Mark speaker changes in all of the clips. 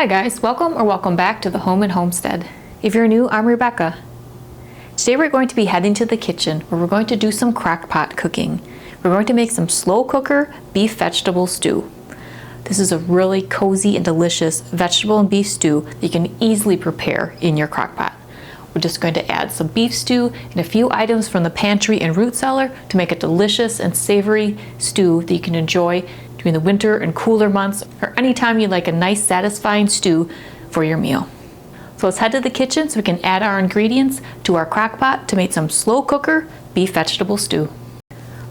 Speaker 1: Hi guys, welcome or welcome back to the Home and Homestead. If you're new, I'm Rebecca. Today we're going to be heading to the kitchen where we're going to do some crock pot cooking. We're going to make some slow cooker beef vegetable stew. This is a really cozy and delicious vegetable and beef stew that you can easily prepare in your crock pot. We're just going to add some beef stew and a few items from the pantry and root cellar to make a delicious and savory stew that you can enjoy during the winter and cooler months, or anytime you like a nice satisfying stew for your meal. So let's head to the kitchen so we can add our ingredients to our crock pot to make some slow cooker beef vegetable stew.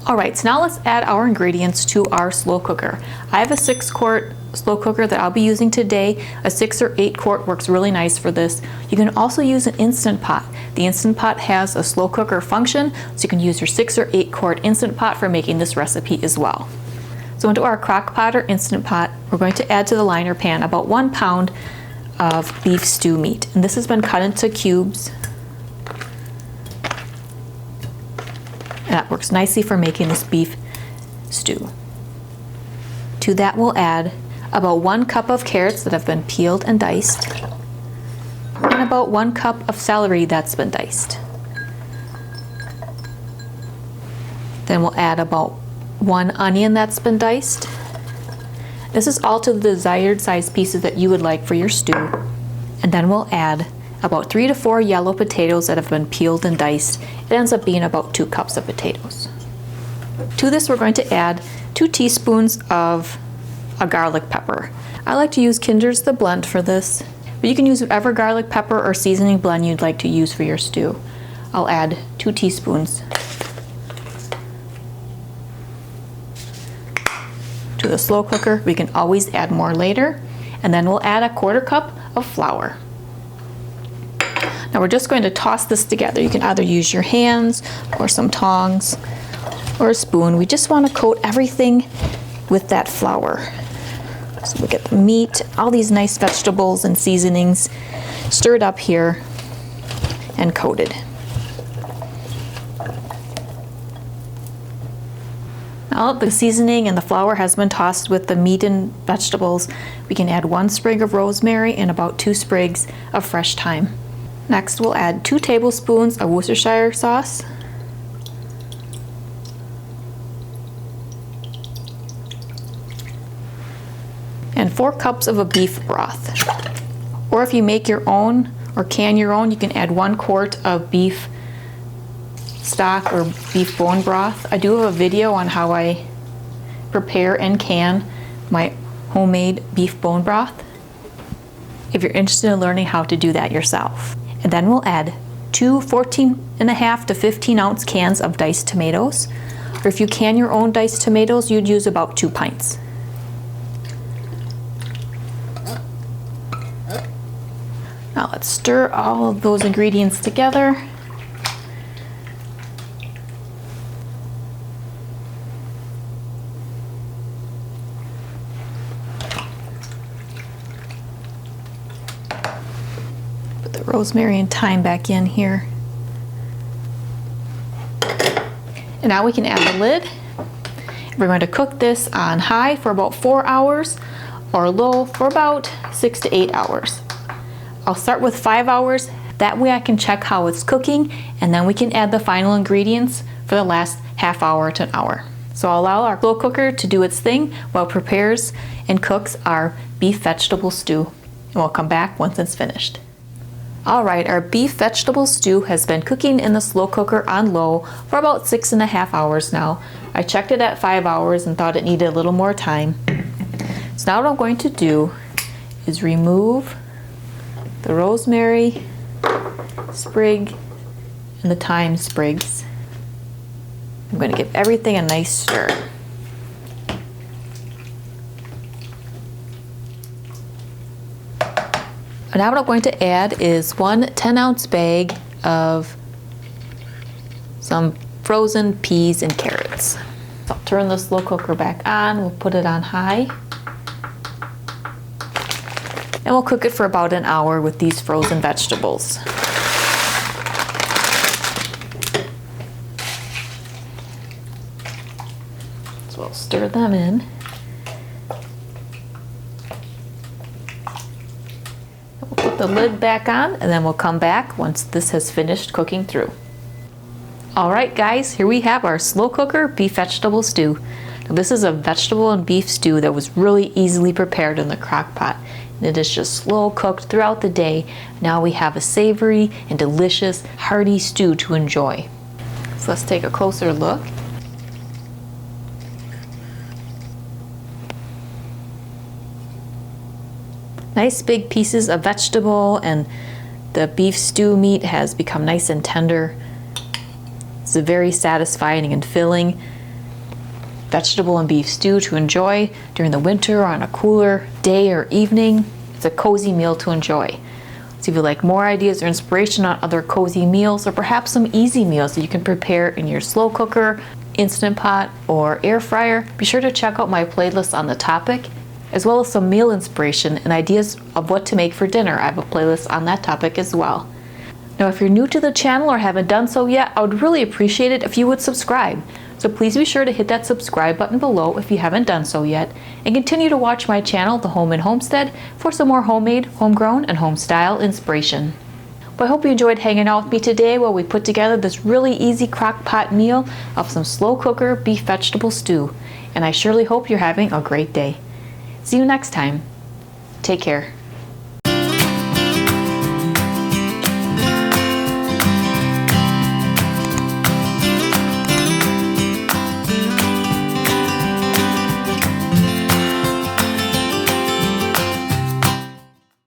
Speaker 1: Alright, so now let's add our ingredients to our slow cooker. I have a 6-quart slow cooker that I'll be using today. A 6 or 8 quart works really nice for this. You can also use an Instant Pot. The Instant Pot has a slow cooker function, so you can use your 6 or 8 quart Instant Pot for making this recipe as well. So into our crock pot or Instant Pot, we're going to add to the liner pan about 1 pound of beef stew meat. And this has been cut into cubes. And that works nicely for making this beef stew. To that we'll add about 1 cup of carrots that have been peeled and diced, and about 1 cup of celery that's been diced. Then we'll add about 1 onion that's been diced. This is all to the desired size pieces that you would like for your stew. And then we'll add about 3 to 4 yellow potatoes that have been peeled and diced. It ends up being about 2 cups of potatoes. To this we're going to add 2 teaspoons of a garlic pepper. I like to use Kinder's The Blend for this, but you can use whatever garlic pepper or seasoning blend you'd like to use for your stew. I'll add 2 teaspoons to the slow cooker. We can always add more later. And then we'll add a 1/4 cup of flour. Now we're just going to toss this together. You can either use your hands or some tongs or a spoon. We just want to coat everything with that flour. So we get the meat, all these nice vegetables and seasonings stirred up here and coated. Now that the seasoning and the flour has been tossed with the meat and vegetables, we can add 1 sprig of rosemary and about 2 sprigs of fresh thyme. Next we'll add 2 tablespoons of Worcestershire sauce, and 4 cups of a beef broth. Or if you make your own or can your own, you can add 1 quart of beef stock or beef bone broth. I do have a video on how I prepare and can my homemade beef bone broth, if you're interested in learning how to do that yourself. And then we'll add 2 14.5 to 15 ounce cans of diced tomatoes, or if you can your own diced tomatoes, you'd use about 2 pints. Now let's stir all of those ingredients together. Rosemary and thyme back in here. And now we can add the lid. We're going to cook this on high for about 4 hours or low for about 6 to 8 hours. I'll start with 5 hours. That way I can check how it's cooking, and then we can add the final ingredients for the last half hour to an hour. So I'll allow our slow cooker to do its thing while it prepares and cooks our beef vegetable stew. And we'll come back once it's finished. Alright, our beef vegetable stew has been cooking in the slow cooker on low for about 6.5 hours now. I checked it at 5 hours and thought it needed a little more time. So now what I'm going to do is remove the rosemary sprig and the thyme sprigs. I'm going to give everything a nice stir. Now what I'm going to add is 1 10-ounce bag of some frozen peas and carrots. So I'll turn the slow cooker back on. We'll put it on high. And we'll cook it for about an hour with these frozen vegetables. So we'll stir them in. the lid back on, and then we'll come back once this has finished cooking through. Alright guys, here we have our slow cooker beef vegetable stew. Now, this is a vegetable and beef stew that was really easily prepared in the crock pot. And it is just slow cooked throughout the day. Now we have a savory and delicious hearty stew to enjoy. So let's take a closer look. Nice big pieces of vegetable, and the beef stew meat has become nice and tender. It's a very satisfying and filling vegetable and beef stew to enjoy during the winter or on a cooler day or evening. It's a cozy meal to enjoy. So if you like more ideas or inspiration on other cozy meals, or perhaps some easy meals that you can prepare in your slow cooker, Instant Pot, or air fryer, be sure to check out my playlist on the topic, as well as some meal inspiration and ideas of what to make for dinner. I have a playlist on that topic as well. Now, if you're new to the channel or haven't done so yet, I would really appreciate it if you would subscribe. So please be sure to hit that subscribe button below if you haven't done so yet, and continue to watch my channel, The Home and Homestead, for some more homemade, homegrown, and home-style inspiration. But I hope you enjoyed hanging out with me today while we put together this really easy crock pot meal of some slow cooker beef vegetable stew. And I surely hope you're having a great day. See you next time. Take care.